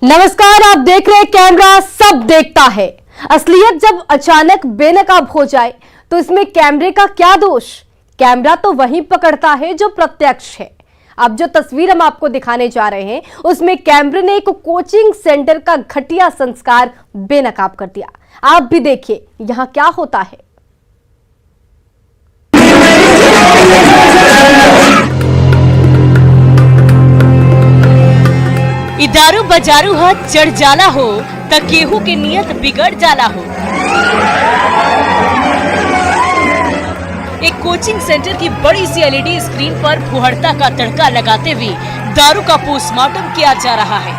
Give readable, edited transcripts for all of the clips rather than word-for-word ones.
नमस्कार, आप देख रहे हैं कैमरा सब देखता है। असलियत जब अचानक बेनकाब हो जाए तो इसमें कैमरे का क्या दोष। कैमरा तो वहीं पकड़ता है जो प्रत्यक्ष है। अब जो तस्वीर हम आपको दिखाने जा रहे हैं उसमें कैमरे ने एक कोचिंग सेंटर का घटिया संस्कार बेनकाब कर दिया। आप भी देखिए यहां क्या होता है। दारू बजारू हाथ चढ़ जाला हो त केहू के नियत बिगड़ जाला हो। एक कोचिंग सेंटर की बड़ी सी एलईडी स्क्रीन पर फुहड़ता का तड़का लगाते हुए दारू का पोस्टमार्टम किया जा रहा है।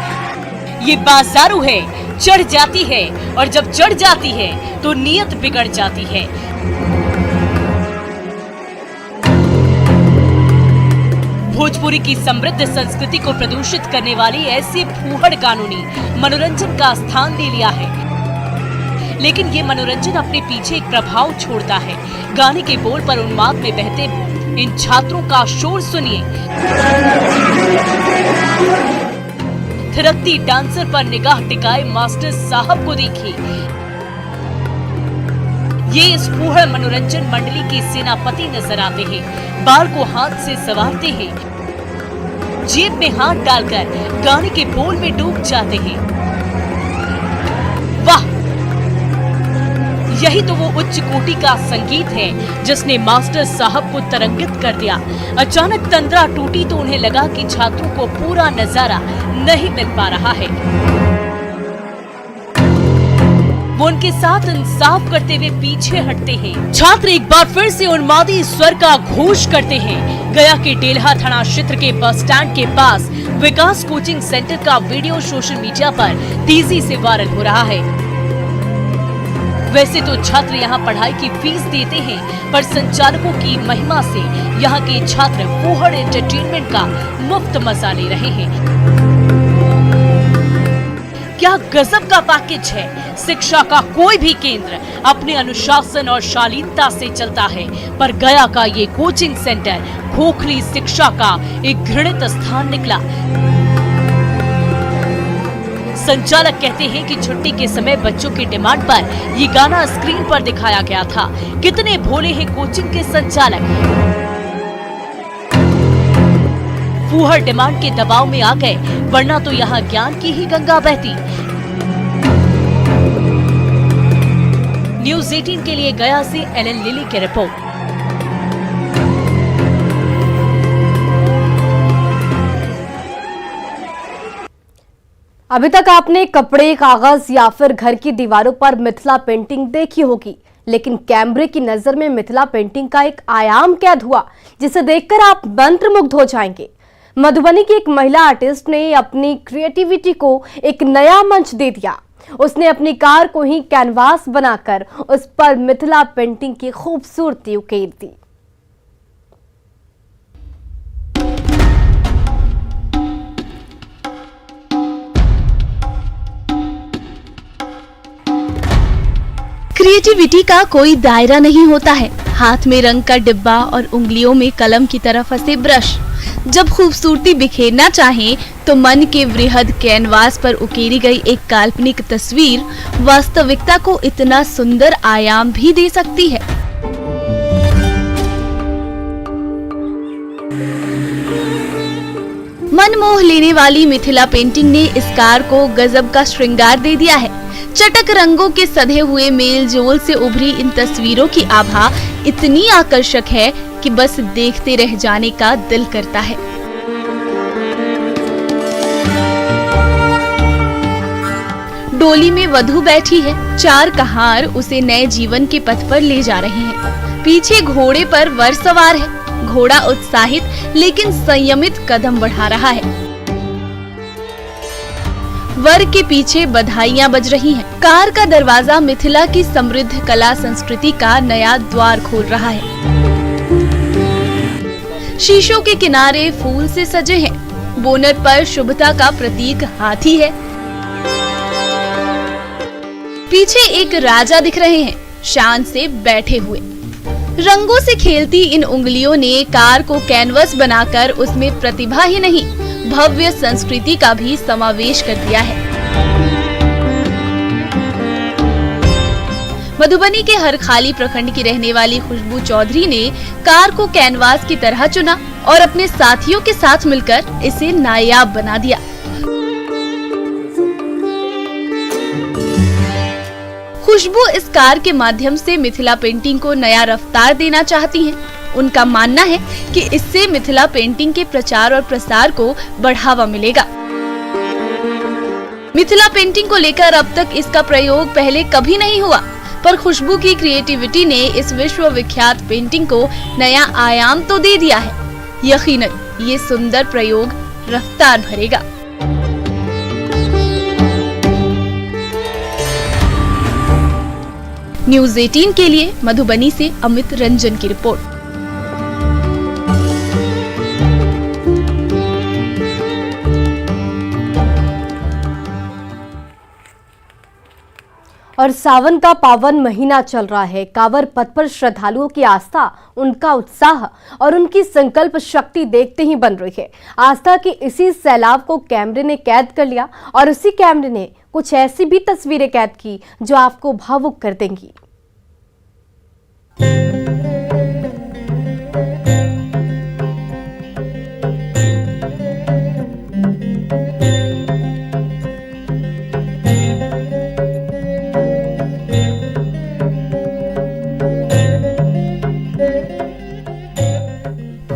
ये बाजारू है, चढ़ जाती है और जब चढ़ जाती है तो नियत बिगड़ जाती है। भोजपुरी की समृद्ध संस्कृति को प्रदूषित करने वाली ऐसी फूहड़ गानों ने मनोरंजन का स्थान ले लिया है। लेकिन ये मनोरंजन अपने पीछे एक प्रभाव छोड़ता है। गाने के बोल पर उन्माद में बहते इन छात्रों का शोर सुनिए। थिरकती डांसर पर निगाह टिकाए मास्टर साहब को देखिए। ये इस फूहड़ मनोरंजन मंडली के सेनापति नजर आते हैं। बाल को हाथ से संवारते हैं, जेब में हाथ डालकर गाने के बोल में डूब जाते हैं। वाह, यही तो वो उच्च कोटि का संगीत है जिसने मास्टर साहब को तरंगित कर दिया। अचानक तंद्रा टूटी तो उन्हें लगा कि छात्रों को पूरा नजारा नहीं मिल पा रहा है। वो उनके साथ इंसाफ करते हुए पीछे हटते हैं। छात्र एक बार फिर से उन्मादी स्वर का घोष करते हैं। गया के डेल्हा थाना क्षेत्र के बस स्टैंड के पास विकास कोचिंग सेंटर का वीडियो सोशल मीडिया पर तेजी से वायरल हो रहा है। वैसे तो छात्र यहाँ पढ़ाई की फीस देते हैं, पर संचालकों की महिमा से यहाँ के छात्र फूहड़ एंटरटेनमेंट का मुफ्त मजा ले रहे हैं। क्या गजब का पैकेज है। शिक्षा का कोई भी केंद्र अपने अनुशासन और शालीनता से चलता है, पर गया का ये कोचिंग सेंटर खोखली शिक्षा का एक घृणित स्थान निकला। संचालक कहते हैं कि छुट्टी के समय बच्चों की डिमांड पर ये गाना स्क्रीन पर दिखाया गया था। कितने भोले हैं कोचिंग के संचालक। फूहड़ डिमांड के दबाव में आ गए, वरना तो यहाँ ज्ञान की ही गंगा बहती। न्यूज़ 18 के लिए गया से एलन लिली की रिपोर्ट। अभी तक आपने कपड़े, कागज या फिर घर की दीवारों पर मिथिला पेंटिंग देखी होगी, लेकिन कैमरे की नजर में मिथिला पेंटिंग का एक आयाम कैद हुआ जिसे देखकर आप मंत्रमुग्ध हो जाएंगे। मधुबनी की एक महिला आर्टिस्ट ने अपनी क्रिएटिविटी को एक नया मंच दे दिया। उसने अपनी कार को ही कैनवास बनाकर उस पर मिथिला पेंटिंग की खूबसूरती उकेर दी। क्रिएटिविटी का कोई दायरा नहीं होता है। हाथ में रंग का डिब्बा और उंगलियों में कलम की तरह फंसे ब्रश। जब खूबसूरती बिखेरना चाहे तो मन के वृहद कैनवास पर उकेरी गई एक काल्पनिक तस्वीर वास्तविकता को इतना सुंदर आयाम भी दे सकती है। मन मोह लेने वाली मिथिला पेंटिंग ने इस कार को गजब का श्रृंगार दे दिया है। चटक रंगों के सधे हुए मेल जोल से उभरी इन तस्वीरों की आभा इतनी आकर्षक है कि बस देखते रह जाने का दिल करता है। डोली में वधू बैठी है, चार कहार उसे नए जीवन के पथ पर ले जा रहे हैं। पीछे घोड़े पर वर सवार है। घोड़ा उत्साहित लेकिन संयमित कदम बढ़ा रहा है। वर के पीछे बधाइयां बज रही हैं। कार का दरवाजा मिथिला की समृद्ध कला संस्कृति का नया द्वार खोल रहा है। शीशों के किनारे फूल से सजे हैं। बोनट पर शुभता का प्रतीक हाथी है। पीछे एक राजा दिख रहे हैं, शान से बैठे हुए। रंगों से खेलती इन उंगलियों ने कार को कैनवस बनाकर उसमें प्रतिभा ही नहीं भव्य संस्कृति का भी समावेश कर दिया है। मधुबनी के हरखाली प्रखंड की रहने वाली खुशबू चौधरी ने कार को कैनवास की तरह चुना और अपने साथियों के साथ मिलकर इसे नायाब बना दिया। खुशबू इस कार के माध्यम से मिथिला पेंटिंग को नया रफ्तार देना चाहती हैं। उनका मानना है कि इससे मिथिला पेंटिंग के प्रचार और प्रसार को बढ़ावा मिलेगा। मिथिला पेंटिंग को लेकर अब तक इसका प्रयोग पहले कभी नहीं हुआ, पर खुशबू की क्रिएटिविटी ने इस विश्व विख्यात पेंटिंग को नया आयाम तो दे दिया है। यकीनन ये सुंदर प्रयोग रफ्तार भरेगा। न्यूज़ 18 के लिए मधुबनी से अमित रंजन की रिपोर्ट। और सावन का पावन महीना चल रहा है। कांवर पथ पर श्रद्धालुओं की आस्था, उनका उत्साह और उनकी संकल्प शक्ति देखते ही बन रही है। आस्था की इसी सैलाब को कैमरे ने कैद कर लिया और उसी कैमरे ने कुछ ऐसी भी तस्वीरें कैद की जो आपको भावुक कर देंगी।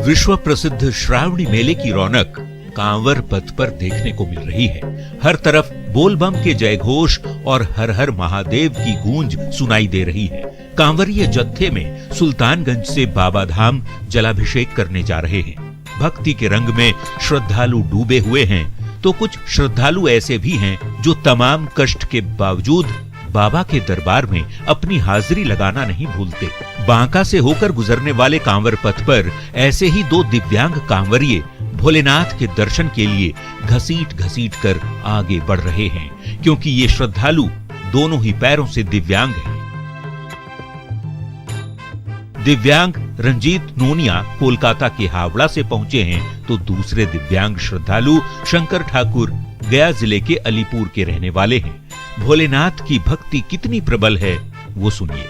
विश्व प्रसिद्ध श्रावणी मेले की रौनक कांवर पथ पर देखने को मिल रही है। हर तरफ बोलबम के जयघोष और हर हर महादेव की गूंज सुनाई दे रही है। कांवरिय जत्थे में सुल्तानगंज से बाबा धाम जलाभिषेक करने जा रहे हैं। भक्ति के रंग में श्रद्धालु डूबे हुए हैं, तो कुछ श्रद्धालु ऐसे भी हैं जो तमाम कष्ट के बावजूद बाबा के दरबार में अपनी हाजिरी लगाना नहीं भूलते। बांका से होकर गुजरने वाले कांवर पथ पर ऐसे ही दो दिव्यांग कांवरिये भोलेनाथ के दर्शन के लिए घसीट घसीट कर आगे बढ़ रहे हैं, क्योंकि ये श्रद्धालु दोनों ही पैरों से दिव्यांग हैं। दिव्यांग रंजीत नोनिया कोलकाता के हावड़ा से पहुंचे हैं, तो दूसरे दिव्यांग श्रद्धालु शंकर ठाकुर गया जिले के अलीपुर के रहने वाले हैं। भोलेनाथ की भक्ति कितनी प्रबल है वो सुनिए।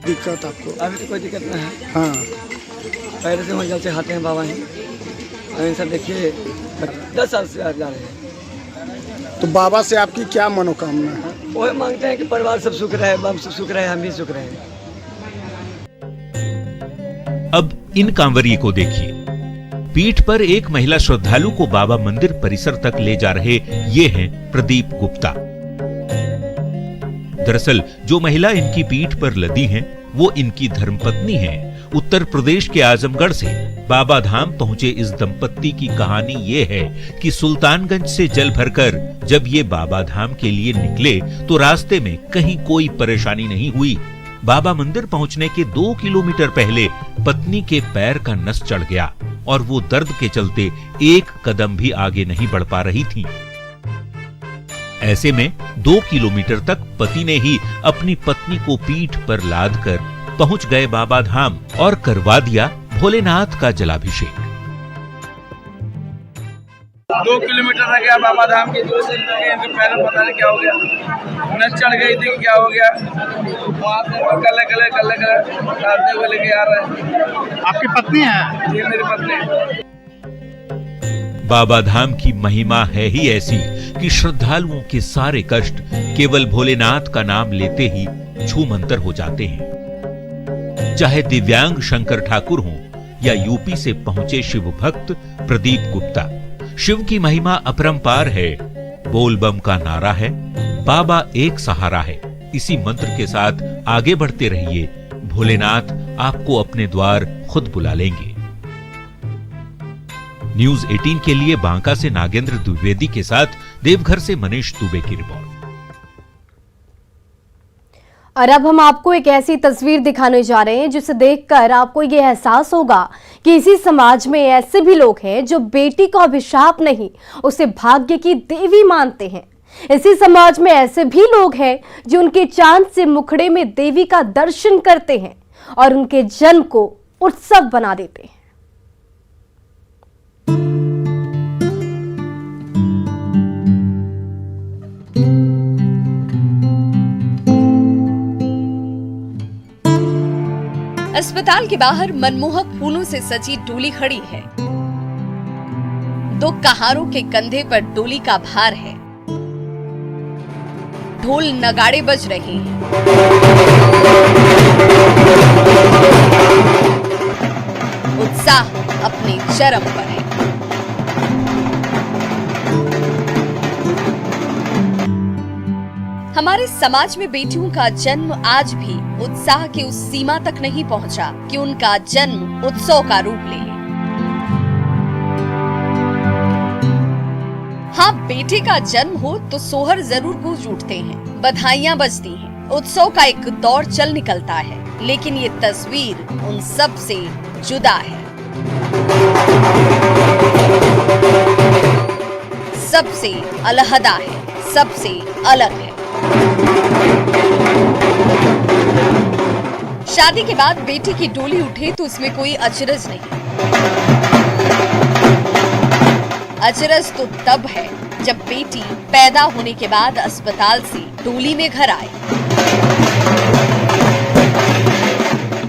दिक्कत आपको? अभी तो कोई दिक्कत नहीं है। हाँ, पहले से वहाँ जल चढ़ाते हैं बाबा हैं। सब देखिए 10 साल से जा रहे हैं। तो बाबा से आपकी क्या मनोकामना है? वो मांगते हैं कि परिवार सब सुख रहे, हम सब सुख रहे, हम भी सुख रहे। अब इन कांवरिये को देखिए। पीठ पर एक महिला श्रद्धालु को बाबा मंदिर परिसर तक ले जा रहे ये हैं प्रदीप गुप्ता। दरअसल जो महिला इनकी पीठ पर लदी हैं, वो इनकी धर्मपत्नी हैं। उत्तर प्रदेश के आजमगढ़ से बाबा धाम पहुंचे इस दंपत्ति की कहानी ये है कि सुल्तानगंज से जल भरकर जब ये बाबा धाम के लिए निकले तो रास्ते में कहीं कोई परेशानी नहीं हुई। बाबा मंदिर पहुंचने के 2 किलोमीटर पहले पत्नी के पैर का नस चढ़ गया और वो दर्द के चलते एक कदम भी आगे नहीं बढ़ पा रही थी। ऐसे में 2 किलोमीटर तक पति ने ही अपनी पत्नी को पीठ पर लाद कर पहुंच गए बाबा धाम और करवा दिया भोलेनाथ का जलाभिषेक। 2 किलोमीटर रह गया बाबा धाम के, पैर पता नहीं क्या हो गया, नस चढ़ गई थी, क्या हो गया। वहाँ से कल डालते हुए लेके आ रहे हैं। आपकी पत्नी है? ये मेरी पत्नी। बाबा धाम की महिमा है ही ऐसी कि श्रद्धालुओं के सारे कष्ट केवल भोलेनाथ का नाम लेते ही छूमंतर हो जाते हैं। चाहे दिव्यांग शंकर ठाकुर हों या यूपी से पहुंचे शिव भक्त प्रदीप गुप्ता, शिव की महिमा अपरंपार है। बोलबम का नारा है, बाबा एक सहारा है। इसी मंत्र के साथ आगे बढ़ते रहिए, भोलेनाथ आपको अपने द्वार खुद बुला लेंगे। न्यूज़ 18 के लिए बांका से नागेंद्र द्विवेदी के साथ देवघर से मनीष दुबे की रिपोर्ट। और अब हम आपको एक ऐसी तस्वीर दिखाने जा रहे हैं जिसे देखकर आपको ये एहसास होगा कि इसी समाज में ऐसे भी लोग हैं जो बेटी को अभिशाप नहीं, उसे भाग्य की देवी मानते हैं। इसी समाज में ऐसे भी लोग हैं जो उनके चांद से मुखड़े में देवी का दर्शन करते हैं और उनके जन्म को उत्सव बना देते हैं। अस्पताल के बाहर मनमोहक फूलों से सजी डोली खड़ी है। 2 कहारों के कंधे पर डोली का भार है। ढोल नगाड़े बज रहे हैं। उत्साह अपने चरम पर है। हमारे समाज में बेटियों का जन्म आज भी उत्साह की उस सीमा तक नहीं पहुंचा कि उनका जन्म उत्सव का रूप ले। हाँ, बेटे का जन्म हो तो सोहर जरूर गूंज उठते हैं, बधाइयां बजती हैं, उत्सव का एक दौर चल निकलता है, लेकिन ये तस्वीर उन सब से जुदा है। सबसे अलहदा है, सबसे अलग है। शादी के बाद बेटी की डोली उठे तो उसमें कोई अचरज नहीं। अचरज तो तब है जब बेटी पैदा होने के बाद अस्पताल से डोली में घर आए।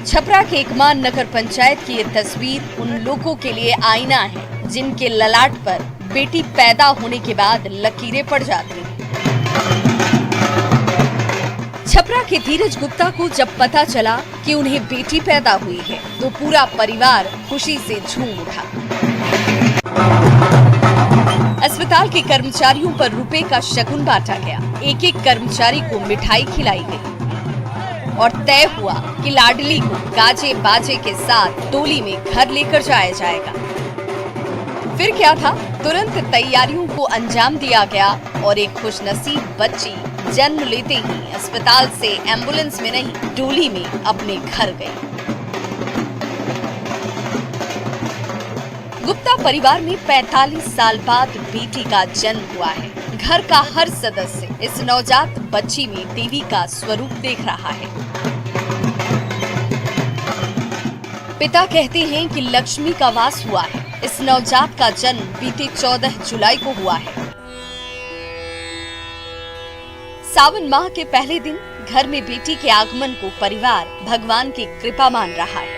छपरा के एकमान नगर पंचायत की ये तस्वीर उन लोगों के लिए आईना है जिनके ललाट पर बेटी पैदा होने के बाद लकीरें पड़ जाती हैं। छपरा के धीरज गुप्ता को जब पता चला कि उन्हें बेटी पैदा हुई है तो पूरा परिवार खुशी से झूम उठा। अस्पताल के कर्मचारियों पर रुपए का शगुन बांटा गया। एक एक कर्मचारी को मिठाई खिलाई गई और तय हुआ कि लाडली को गाजे बाजे के साथ डोली में घर लेकर जाया जाएगा। फिर क्या था, तुरंत तैयारियों को अंजाम दिया गया और एक खुशनसीब बच्ची जन्म लेते ही अस्पताल से एम्बुलेंस में नहीं डोली में अपने घर गई। गुप्ता परिवार में 45 साल बाद बेटी का जन्म हुआ है। घर का हर सदस्य इस नवजात बच्ची में देवी का स्वरूप देख रहा है। पिता कहते हैं कि लक्ष्मी का वास हुआ है। इस नवजात का जन्म बीते 14 जुलाई को हुआ है। सावन माह के पहले दिन घर में बेटी के आगमन को परिवार भगवान की कृपा मान रहा है।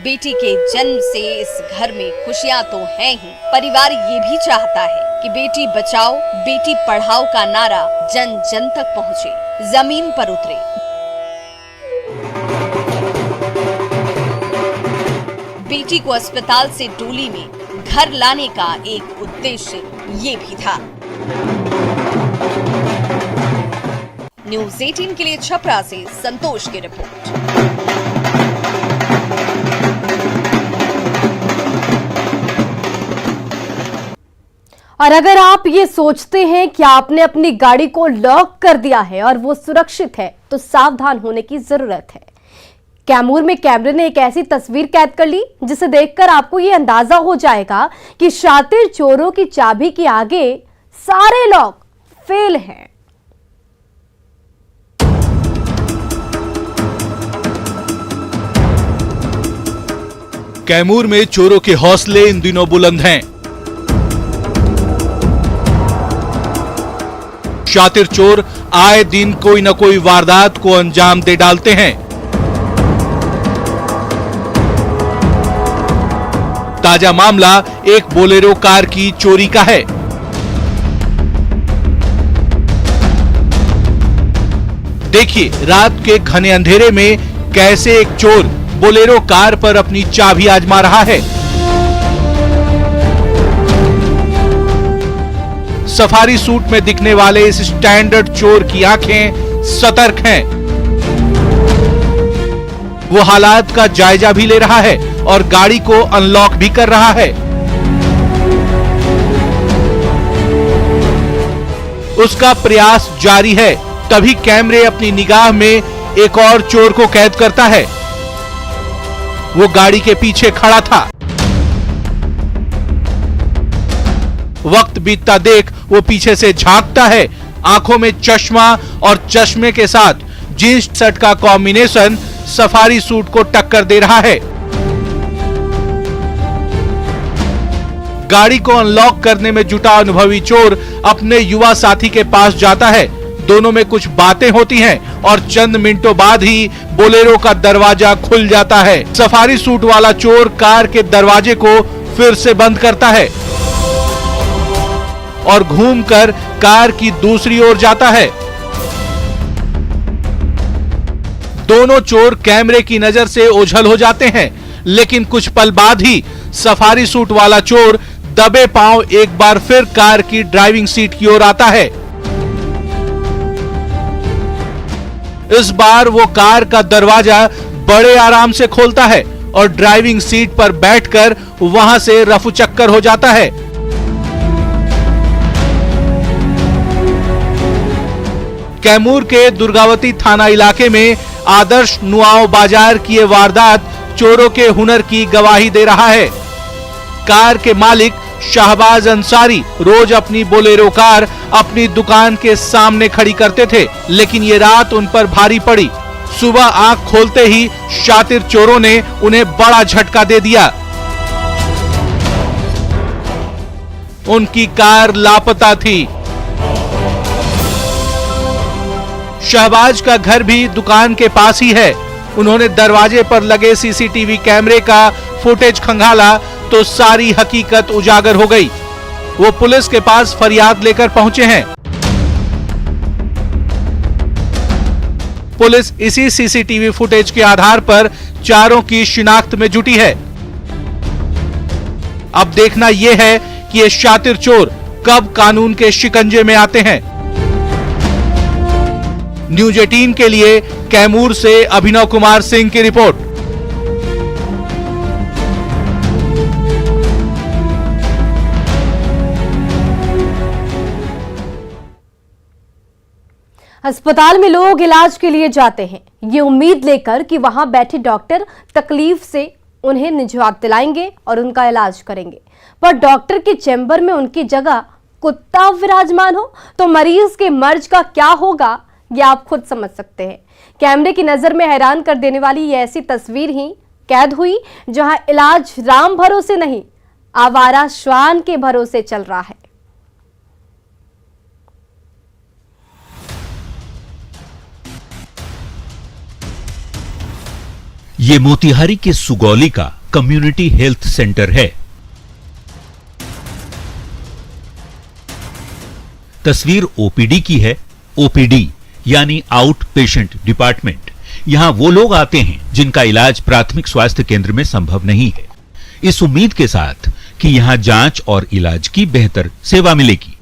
बेटी के जन्म से इस घर में खुशियां तो हैं ही, परिवार ये भी चाहता है कि बेटी बचाओ बेटी पढ़ाओ का नारा जन जन तक पहुंचे, जमीन पर उतरे। बेटी को अस्पताल से डोली में घर लाने का एक उद्देश्य ये भी था। न्यूज़ 18 के लिए छपरा से संतोष की रिपोर्ट। और अगर आप ये सोचते हैं कि आपने अपनी गाड़ी को लॉक कर दिया है और वो सुरक्षित है, तो सावधान होने की जरूरत है। कैमूर में कैमरे ने एक ऐसी तस्वीर कैद कर ली जिसे देखकर आपको ये अंदाजा हो जाएगा कि शातिर चोरों की चाबी के आगे सारे लॉक फेल हैं। कैमूर में चोरों के हौसले इन दिनों बुलंद हैं। शातिर चोर आए दिन कोई न कोई वारदात को अंजाम दे डालते हैं। ताजा मामला एक बोलेरो कार की चोरी का है। देखिए रात के घने अंधेरे में कैसे एक चोर बोलेरो कार पर अपनी चाबी आजमा रहा है। सफारी सूट में दिखने वाले इस स्टैंडर्ड चोर की आंखें सतर्क हैं। वो हालात का जायजा भी ले रहा है और गाड़ी को अनलॉक भी कर रहा है। उसका प्रयास जारी है, तभी कैमरे अपनी निगाह में एक और चोर को कैद करता है। वो गाड़ी के पीछे खड़ा था। वक्त बीतता देख वो पीछे से झांकता है। आंखों में चश्मा और चश्मे के साथ जींस शर्ट का कॉम्बिनेशन सफारी सूट को टक्कर दे रहा है। गाड़ी को अनलॉक करने में जुटा अनुभवी चोर अपने युवा साथी के पास जाता है दोनों में कुछ बातें होती हैं और चंद मिनटों बाद ही बोलेरो का दरवाजा खुल जाता है। सफारी सूट वाला चोर कार के दरवाजे को फिर से बंद करता है और घूमकर कार की दूसरी ओर जाता है। दोनों चोर कैमरे की नजर से ओझल हो जाते हैं, लेकिन कुछ पल बाद ही सफारी सूट वाला चोर दबे पांव एक बार फिर कार की ड्राइविंग सीट की ओर आता है। इस बार वो कार का दरवाजा बड़े आराम से खोलता है और ड्राइविंग सीट पर बैठकर वहां से रफू चक्कर हो जाता है। कैमूर के दुर्गावती थाना इलाके में आदर्श नुआओ बाजार की ये वारदात चोरों के हुनर की गवाही दे रहा है। कार के मालिक शाहबाज अंसारी रोज अपनी बोलेरो कार अपनी दुकान के सामने खड़ी करते थे, लेकिन ये रात उन पर भारी पड़ी। सुबह आंख खोलते ही शातिर चोरों ने उन्हें बड़ा झटका दे दिया। उनकी कार लापता थी। शहबाज का घर भी दुकान के पास ही है। उन्होंने दरवाजे पर लगे सीसीटीवी कैमरे का फुटेज खंगाला तो सारी हकीकत उजागर हो गई। वो पुलिस के पास फरियाद लेकर पहुंचे हैं। पुलिस इसी सीसीटीवी फुटेज के आधार पर चारों की शिनाख्त में जुटी है। अब देखना यह है कि ये शातिर चोर कब कानून के शिकंजे में आते हैं। न्यूज 18 के लिए कैमूर से अभिनव कुमार सिंह की रिपोर्ट। अस्पताल में लोग इलाज के लिए जाते हैं, ये उम्मीद लेकर कि वहां बैठे डॉक्टर तकलीफ से उन्हें निजात दिलाएंगे और उनका इलाज करेंगे, पर डॉक्टर के चैम्बर में उनकी जगह कुत्ता विराजमान हो तो मरीज के मर्ज का क्या होगा, ये आप खुद समझ सकते हैं। कैमरे की नजर में हैरान कर देने वाली ये ऐसी तस्वीर ही कैद हुई जहां इलाज राम भरोसे नहीं, आवारा श्वान के भरोसे चल रहा है। ये मोतिहारी के सुगौली का कम्युनिटी हेल्थ सेंटर है। तस्वीर ओपीडी की है। ओपीडी यानी आउट पेशेंट डिपार्टमेंट। यहां वो लोग आते हैं जिनका इलाज प्राथमिक स्वास्थ्य केंद्र में संभव नहीं है, इस उम्मीद के साथ कि यहां जांच और इलाज की बेहतर सेवा मिलेगी।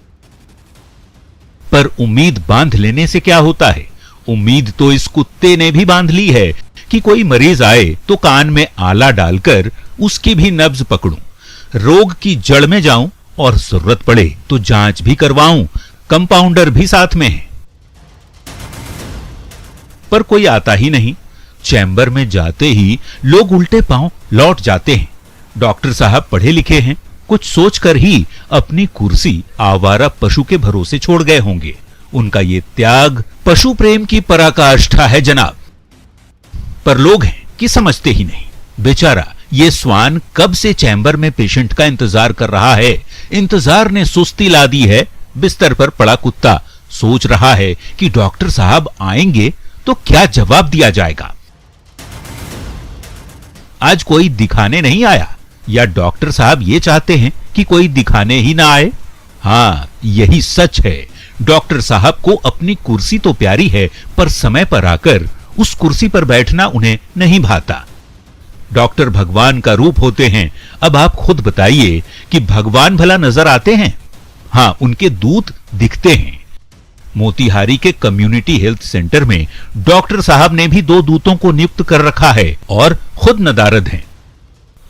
पर उम्मीद बांध लेने से क्या होता है? उम्मीद तो इस कुत्ते ने भी बांध ली है कि कोई मरीज आए तो कान में आला डालकर उसकी भी नब्ज पकड़ूं, रोग की जड़ में जाऊं और जरूरत पड़े तो जांच भी करवाऊं, कंपाउंडर भी साथ में है। पर कोई आता ही नहीं। चैम्बर में जाते ही लोग उल्टे पांव लौट जाते हैं। डॉक्टर साहब पढ़े लिखे हैं, कुछ सोचकर ही अपनी कुर्सी आवारा पशु के भरोसे छोड़ गए होंगे। उनका ये त्याग पशु प्रेम की पराकाष्ठा है जनाब। पर लोग हैं कि समझते ही नहीं। बेचारा ये स्वान कब से चैम्बर में पेशेंट का इंतजार कर रहा है। इंतजार ने सुस्ती ला दी है। बिस्तर पर पड़ा कुत्ता सोच रहा है कि डॉक्टर साहब आएंगे तो क्या जवाब दिया जाएगा। आज कोई दिखाने नहीं आया, या डॉक्टर साहब ये चाहते हैं कि कोई दिखाने ही ना आए। हां, यही सच है। डॉक्टर साहब को अपनी कुर्सी तो प्यारी है, पर समय पर आकर उस कुर्सी पर बैठना उन्हें नहीं भाता। डॉक्टर भगवान का रूप होते हैं। अब आप खुद बताइए कि भगवान भला नजर आते हैं? हां, उनके दूत दिखते हैं। मोतिहारी के कम्युनिटी हेल्थ सेंटर में डॉक्टर साहब ने भी 2 दूतों को नियुक्त कर रखा है और खुद नदारद हैं।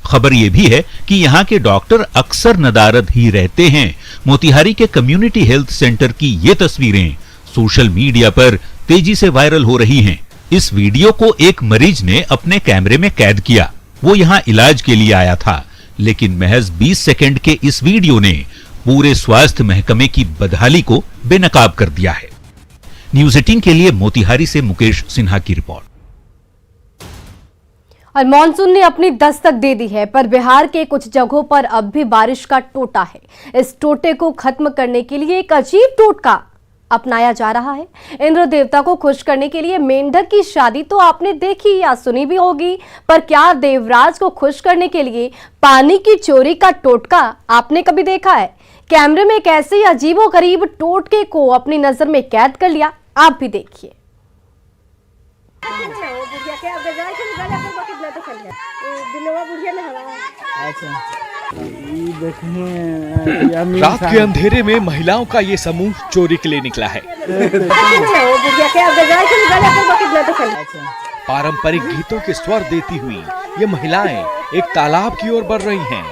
खबर यह भी है कि यहां के डॉक्टर अक्सर नदारद ही रहते हैं। मोतिहारी के कम्युनिटी हेल्थ सेंटर की ये तस्वीरें सोशल मीडिया पर तेजी से वायरल हो रही हैं। इस वीडियो को एक मरीज ने अपने कैमरे में कैद किया। वो यहां इलाज के लिए आया था, लेकिन महज 20 सेकंड के इस वीडियो ने पूरे स्वास्थ्य महकमे की बदहाली को बेनकाब कर दिया है। न्यूज 18 के लिए मोतिहारी से मुकेश सिन्हा की रिपोर्ट। और मॉनसून ने अपनी दस्तक दे दी है, पर बिहार के कुछ जगहों पर अब भी बारिश का टोटा है। इस टोटे को खत्म करने के लिए एक अजीब टोटका अपनाया जा रहा है। इंद्र देवता को खुश करने के लिए मेंढक की शादी तो आपने देखी या सुनी भी होगी, पर क्या देवराज को खुश करने के लिए पानी की चोरी का टोटका आपने कभी देखा है? कैमरे में एक ऐसे अजीबोगरीब टोटके को अपनी नजर में कैद कर लिया, आप भी देखिए। रात के अंधेरे में महिलाओं का ये समूह चोरी के लिए निकला है। पारंपरिक गीतों के स्वर देती हुई ये महिलाएं एक तालाब की ओर बढ़ रही हैं।